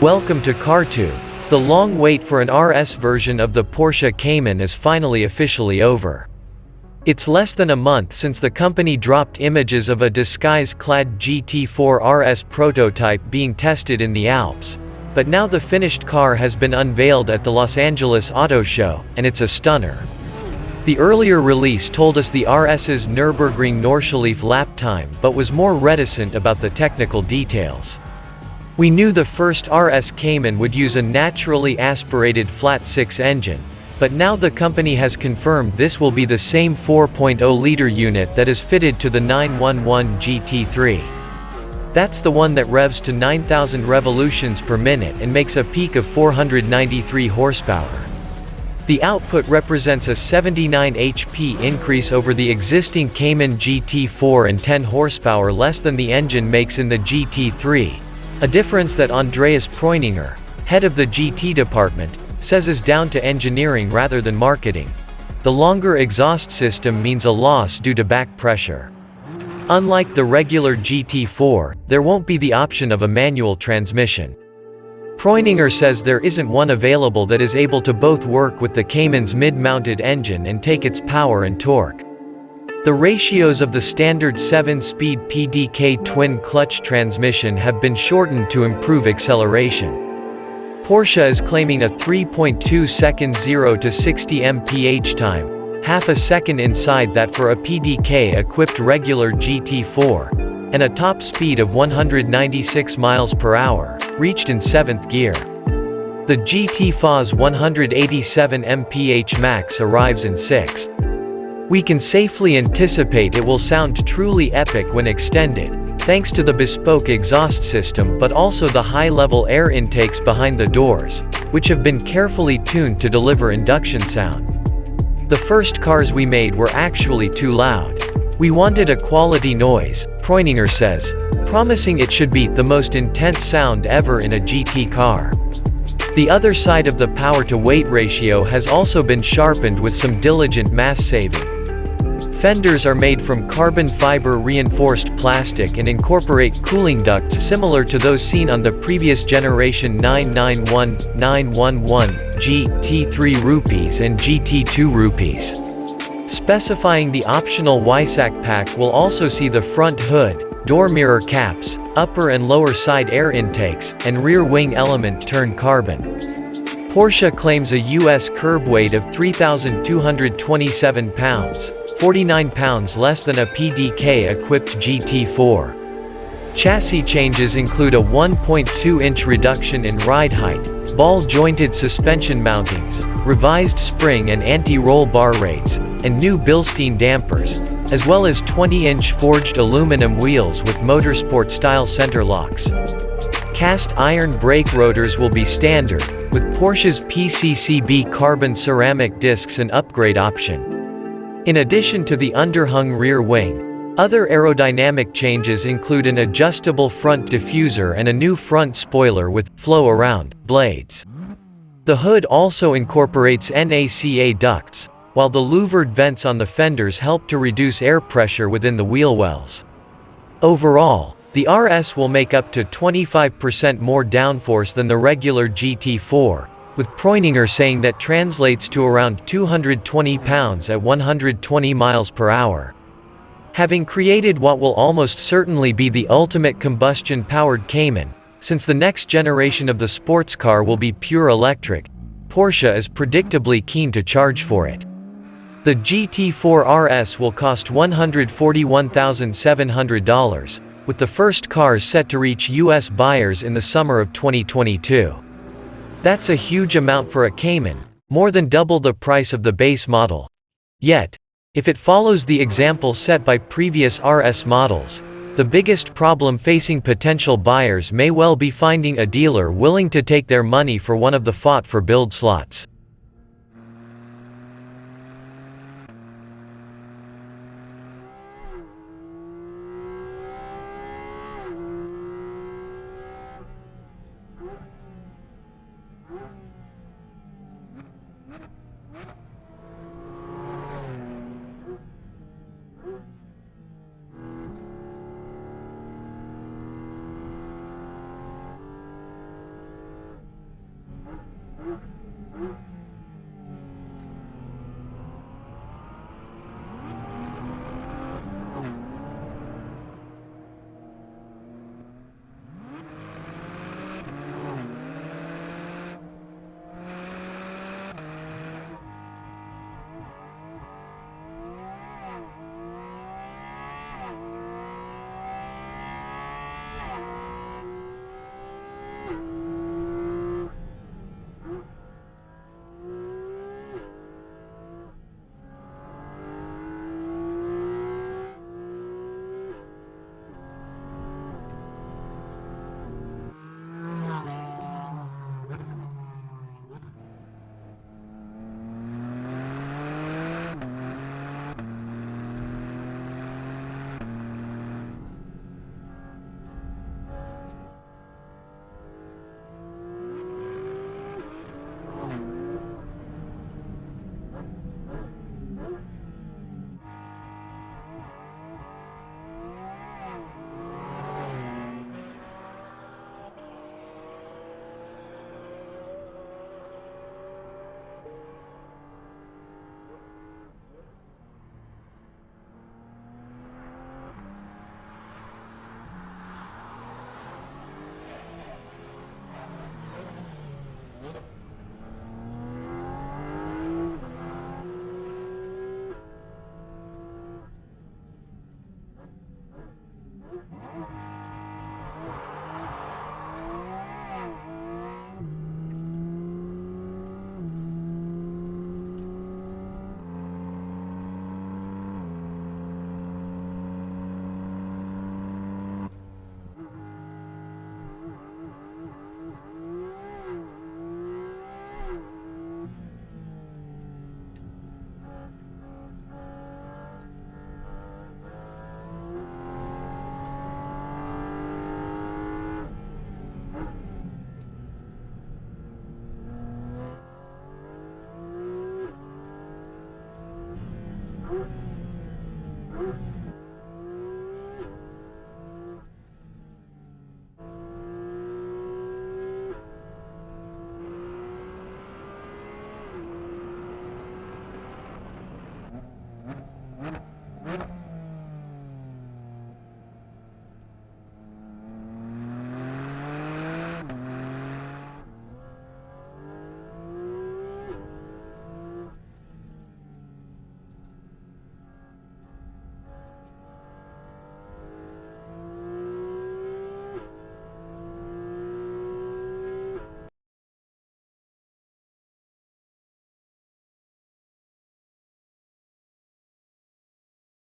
Welcome to CarTube. The long wait for an RS version of the Porsche Cayman is finally officially over. It's less than a month since the company dropped images of a disguise-clad GT4 RS prototype being tested in the Alps. But now the finished car has been unveiled at the Los Angeles Auto Show, and it's a stunner. The earlier release told us the RS's Nürburgring Nordschleife lap time but was more reticent about the technical details. We knew the first RS Cayman would use a naturally aspirated flat-six engine, but now the company has confirmed this will be the same 4.0-liter unit that is fitted to the 911 GT3. That's the one that revs to 9,000 revolutions per minute and makes a peak of 493 horsepower. The output represents a 79 HP increase over the existing Cayman GT4 and 10 horsepower less than the engine makes in the GT3. A difference that Andreas Preuninger, head of the GT department, says is down to engineering rather than marketing. The longer exhaust system means a loss due to back pressure. Unlike the regular GT4, there won't be the option of a manual transmission. Preuninger says there isn't one available that is able to both work with the Cayman's mid-mounted engine and take its power and torque. The ratios of the standard 7-speed PDK twin-clutch transmission have been shortened to improve acceleration. Porsche is claiming a 3.2-second 0 to 60 mph time, half a second inside that for a PDK-equipped regular GT4, and a top speed of 196 miles per hour, reached in 7th gear. The GT4's 187 mph max arrives in 6th. We can safely anticipate it will sound truly epic when extended, thanks to the bespoke exhaust system but also the high-level air intakes behind the doors, which have been carefully tuned to deliver induction sound. The first cars we made were actually too loud. We wanted a quality noise, Preuninger says, promising it should be the most intense sound ever in a GT car. The other side of the power-to-weight ratio has also been sharpened with some diligent mass saving. Fenders are made from carbon fiber reinforced plastic and incorporate cooling ducts similar to those seen on the previous generation 991, 911, GT3 rupees and GT2 rupees. Specifying the optional WISAC pack will also see the front hood, door mirror caps, upper and lower side air intakes, and rear wing element turn carbon. Porsche claims a US curb weight of 3,227 pounds. 49 pounds less than a PDK-equipped GT4. Chassis changes include a 1.2-inch reduction in ride height, ball-jointed suspension mountings, revised spring and anti-roll bar rates, and new Bilstein dampers, as well as 20-inch forged aluminum wheels with motorsport-style center locks. Cast iron brake rotors will be standard, with Porsche's PCCB carbon ceramic discs an upgrade option. In addition to the underhung rear wing, other aerodynamic changes include an adjustable front diffuser and a new front spoiler with flow-around blades. The hood also incorporates NACA ducts, while the louvered vents on the fenders help to reduce air pressure within the wheel wells. Overall, the RS will make up to 25% more downforce than the regular GT4, with Preuninger saying that translates to around 220 pounds at 120 miles per hour. Having created what will almost certainly be the ultimate combustion-powered Cayman, since the next generation of the sports car will be pure electric, Porsche is predictably keen to charge for it. The GT4 RS will cost $141,700, with the first cars set to reach US buyers in the summer of 2022. That's a huge amount for a Cayman, more than double the price of the base model. Yet, if it follows the example set by previous RS models, the biggest problem facing potential buyers may well be finding a dealer willing to take their money for one of the fought-for build slots.